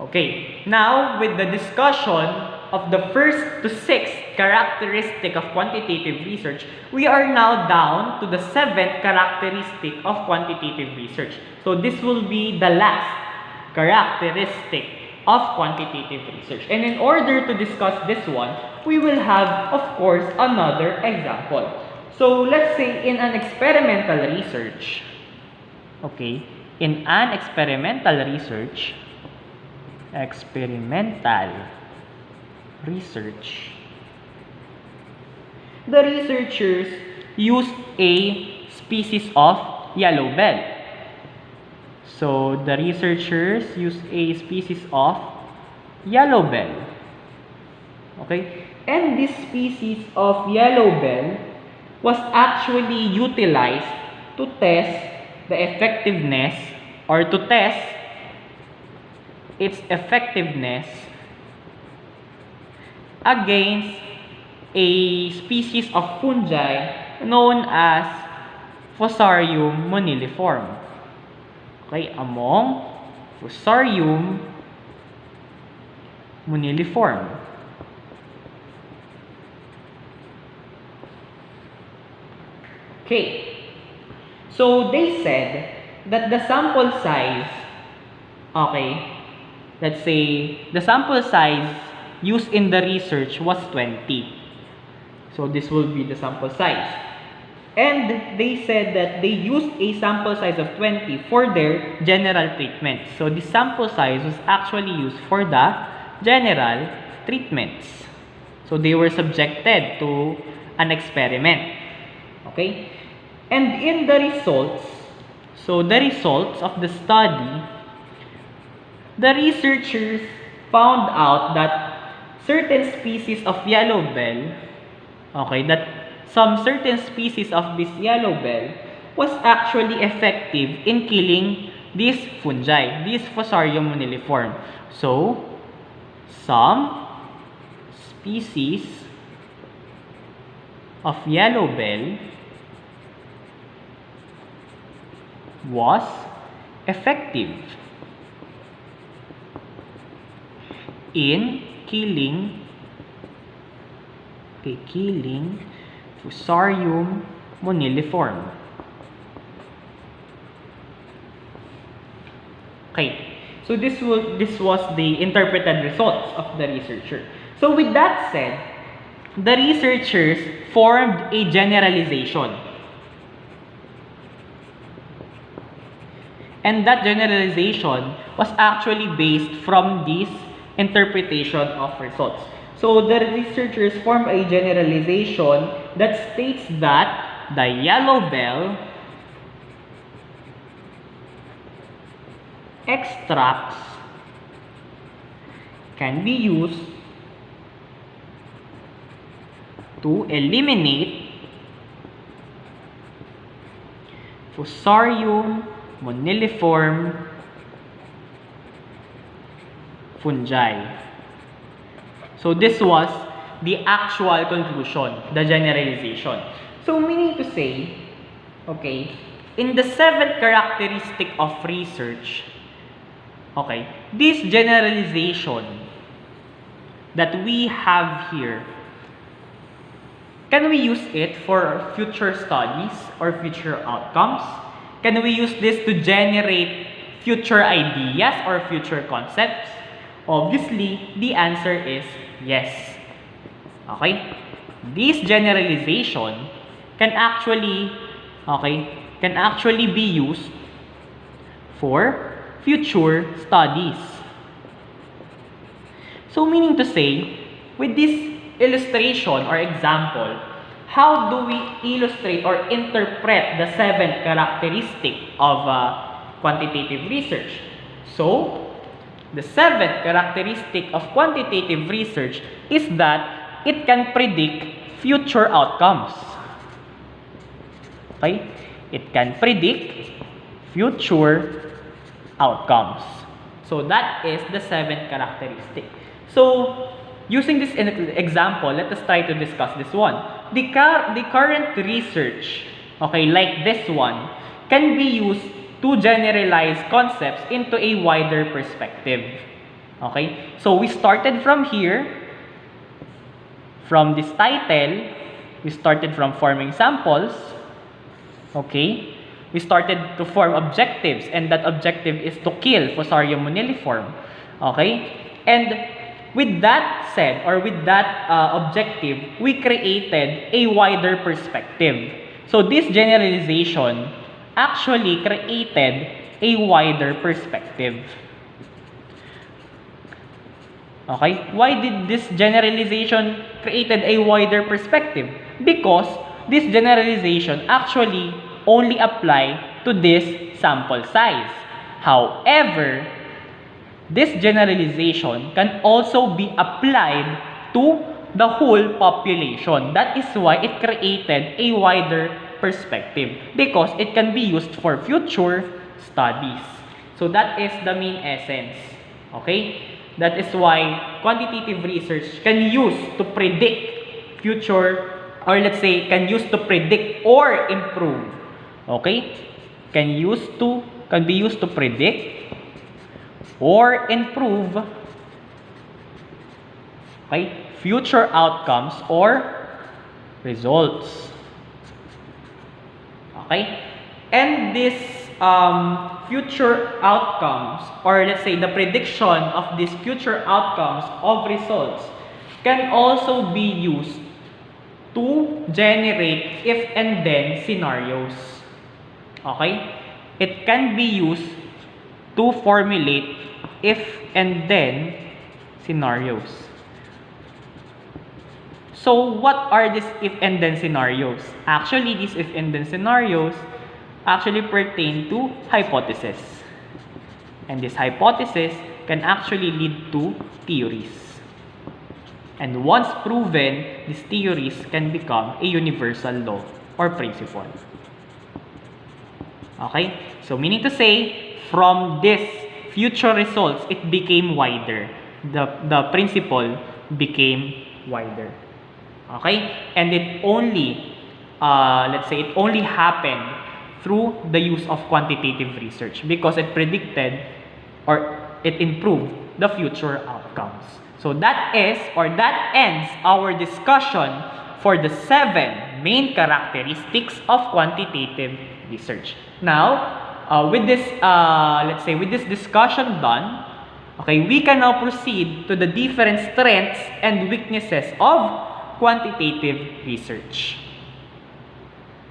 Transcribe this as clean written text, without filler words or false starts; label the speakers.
Speaker 1: Okay, now with the discussion of the first to sixth characteristic of quantitative research, we are now down to the seventh characteristic of quantitative research. So this will be the last characteristic of quantitative research. And in order to discuss this one, we will have, of course, another example. So let's say in an experimental research, okay, in an experimental research, the researchers used a species of yellow bell. So the researchers used a species of yellow bell. Okay? And this species of yellow bell was actually utilized to test the effectiveness or to test its effectiveness against a species of fungi known as Fusarium moniliform. Okay, among Fusarium moniliform. Okay, so they said that the sample size, okay, let's say the sample size used in the research was 20. So this will be the sample size. And they said that they used a sample size of 20 for their general treatment. So the sample size was actually used for the general treatments. So they were subjected to an experiment. Okay? And in the results, so the results of the study, the researchers found out that certain species of yellow bell, okay, that some certain species of this yellow bell was actually effective in killing these fungi, these Fusarium moniliform. So, some species of yellow bell was effective in killing Fusarium moniliform. Okay, so this was the interpreted results of the researcher. So with that said, the researchers formed a generalization. And that generalization was actually based from this interpretation of results. So the researchers formed a generalization that states that the yellow bell extracts can be used to eliminate Fusarium moniliform fungi. So this was the actual conclusion, the generalization. So meaning to say, okay, in the seventh characteristic of research, okay, this generalization that we have here, can we use it for future studies or future outcomes? Can we use this to generate future ideas or future concepts? Obviously, the answer is yes. Okay? This generalization can actually be used for future studies. So meaning to say, with this illustration or example, how do we illustrate or interpret the seventh characteristic of quantitative research? So, the seventh characteristic of quantitative research is that it can predict future outcomes. Okay? It can predict future outcomes. So that is the seventh characteristic. So, using this example, let us try to discuss this one. The current research, okay, like this one, can be used to generalize concepts into a wider perspective. Okay? So we started from here, from this title, we started from forming samples. Okay? We started to form objectives, and that objective is to kill Fusarium moniliform. Okay? And with that said, or with that objective, we created a wider perspective. So this generalization actually created a wider perspective. Okay? Why did this generalization created a wider perspective? Because this generalization actually only apply to this sample size. However, this generalization can also be applied to the whole population. That is why it created a wider perspective, because it can be used for future studies. So that is the main essence. Okay? That is why quantitative research can use to predict future, or let's say can use to predict or improve. Okay? Can be used to predict or improve, okay, future outcomes or results. Okay? And this future outcomes, or let's say the prediction of these future outcomes of results, can also be used to generate if and then scenarios. Okay? It can be used to formulate if and then scenarios. So what are these if and then scenarios? Actually, these if and then scenarios actually pertain to hypothesis. And this hypothesis can actually lead to theories. And once proven, these theories can become a universal law or principle. Okay? So meaning to say, from this future results, it became wider. The principle became wider. Okay? And it only, let's say, it only happened through the use of quantitative research, because it predicted or it improved the future outcomes. So that is, or that ends our discussion for the 7 main characteristics of quantitative research. Now, with this, let's say, with this discussion done, okay, we can now proceed to the different strengths and weaknesses of quantitative research.